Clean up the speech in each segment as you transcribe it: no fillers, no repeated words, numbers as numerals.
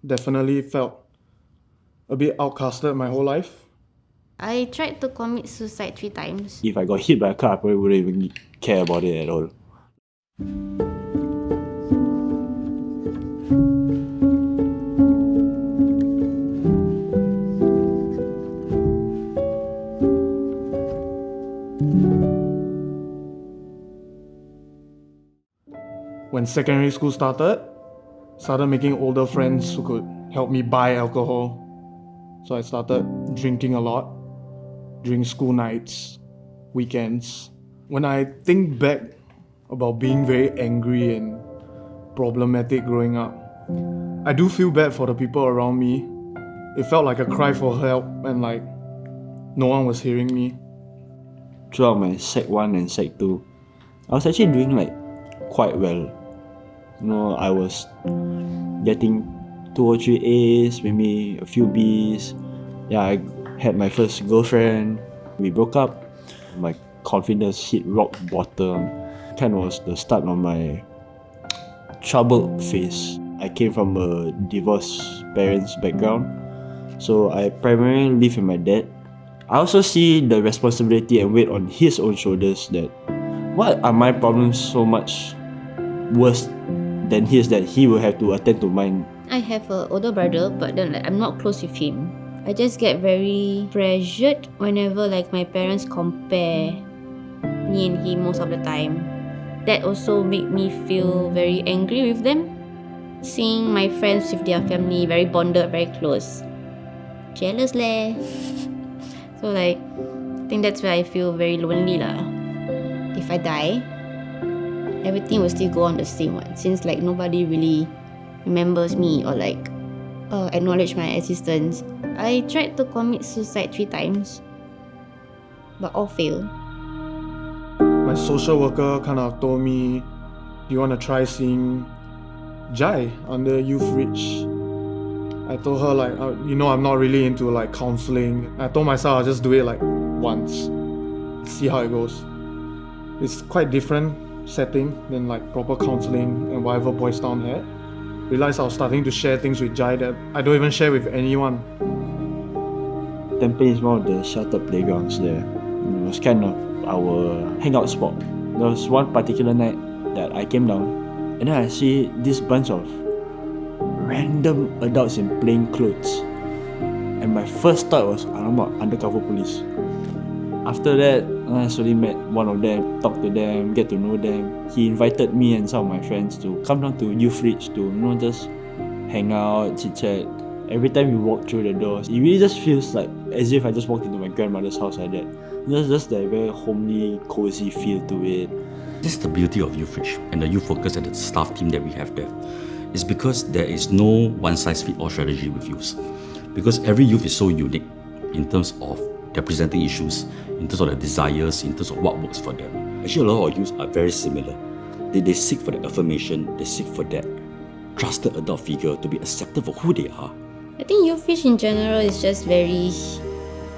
Definitely felt a bit outcasted my whole life. I tried to commit suicide 3 times. If I got hit by a car, I probably wouldn't even care about it at all. When secondary school started making older friends who could help me buy alcohol. So I started drinking a lot during school nights, weekends. When I think back about being very angry and problematic growing up, I do feel bad for the people around me. It felt like a cry for help and like no one was hearing me. Throughout my Sec 1 and Sec 2, I was actually doing like quite well. I was getting 2 or 3 A's, maybe a few B's. Yeah, I had my first girlfriend. We broke up. My confidence hit rock bottom. Kind of was the start of my troubled phase. I came from a divorced parents background, so I primarily live with my dad. I also see the responsibility and weight on his own shoulders that what are my problems so much worse than his that he will have to attend to mine. I have an older brother, but then I'm not close with him. I just get very pressured whenever my parents compare me and him most of the time. That also made me feel very angry with them. Seeing my friends with their family very bonded, very close. Jealous leh. So I think that's where I feel very lonely lah. If I die, everything will still go on the same one, since nobody really remembers me or acknowledge my existence. I tried to commit suicide 3 times, but all failed. My social worker kind of told me, do you want to try seeing Jai under YouthReach? I told her I'm not really into counseling. I told myself I'll just do it once, see how it goes. It's quite different setting than proper counseling and whatever Boys Town had. Realized I was starting to share things with Jai that I don't even share with anyone. Tampines is one of the sheltered playgrounds there. It was kind of our hangout spot. There was one particular night that I came down and then I see this bunch of random adults in plain clothes. And my first thought was, alamak, undercover police. After that, I slowly met one of them, talked to them, get to know them. He invited me and some of my friends to come down to YouthReach to just hang out, chit chat. Every time we walk through the doors, it really just feels as if I just walked into my grandmother's house like that. There's just that very homely, cozy feel to it. This is the beauty of YouthReach and the youth focus and the staff team that we have there. It's because there is no one-size-fits-all strategy with youth. Because every youth is so unique in terms of their presenting issues, in terms of their desires, in terms of what works for them. Actually, a lot of youth are very similar. They seek for that affirmation, they seek for that trusted adult figure to be accepted for who they are. I think YouthReach in general is just very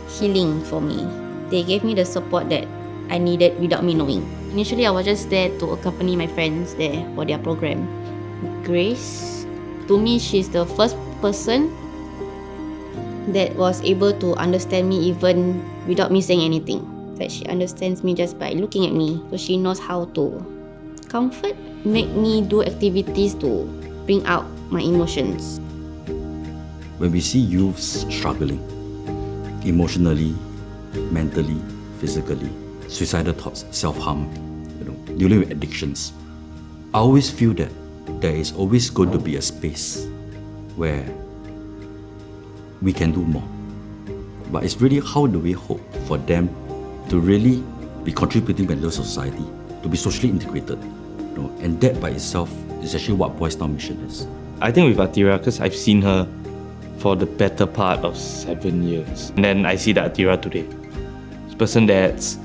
healing for me. They gave me the support that I needed without me knowing. Initially, I was just there to accompany my friends there for their program. Grace, to me, she's the first person that was able to understand me even without me saying anything. That she understands me just by looking at me. So she knows how to comfort, make me do activities to bring out my emotions. When we see youths struggling, emotionally, mentally, physically, suicidal thoughts, self-harm, dealing with addictions, I always feel that there is always going to be a space where we can do more. But it's really how do we hope for them to really be contributing to the society, to be socially integrated. And that by itself is actually what Boys Town Mission is. I think with Atira, because I've seen her for the better part of 7 years. And then I see the Atira today. It's a person that's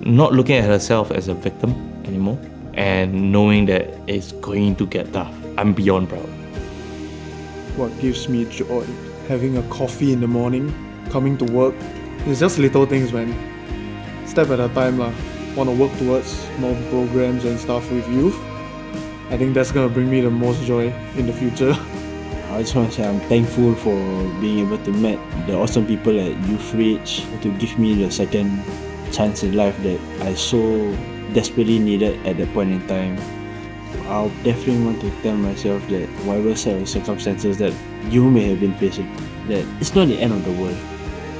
not looking at herself as a victim anymore and knowing that it's going to get tough. I'm beyond proud. What gives me joy? Having a coffee in the morning, coming to work. It's just little things, man. Step at a time lah. Want to work towards more programs and stuff with youth. I think that's gonna bring me the most joy in the future. I just want to say I'm thankful for being able to meet the awesome people at YouthReach to give me the second chance in life that I so desperately needed at that point in time. I'll definitely want to tell myself that whatever set of circumstances that you may have been facing, that it's not the end of the world.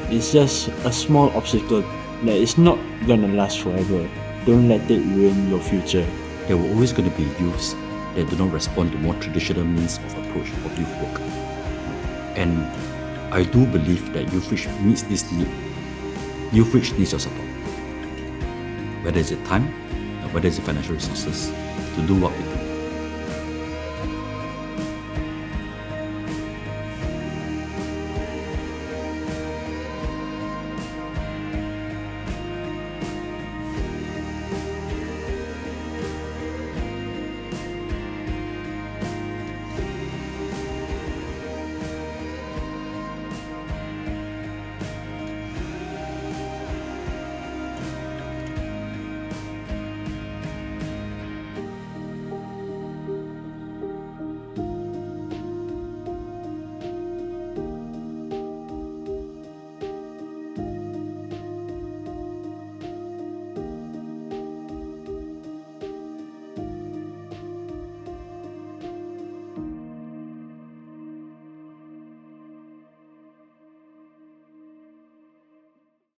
It's just a small obstacle that is not gonna last forever. Don't let it ruin your future. There were always going to be youths that do not respond to more traditional means of approach of youth work. And I do believe that YouthReach meets this need. YouthReach needs your support. Whether it's time, or whether it's financial resources, to do what we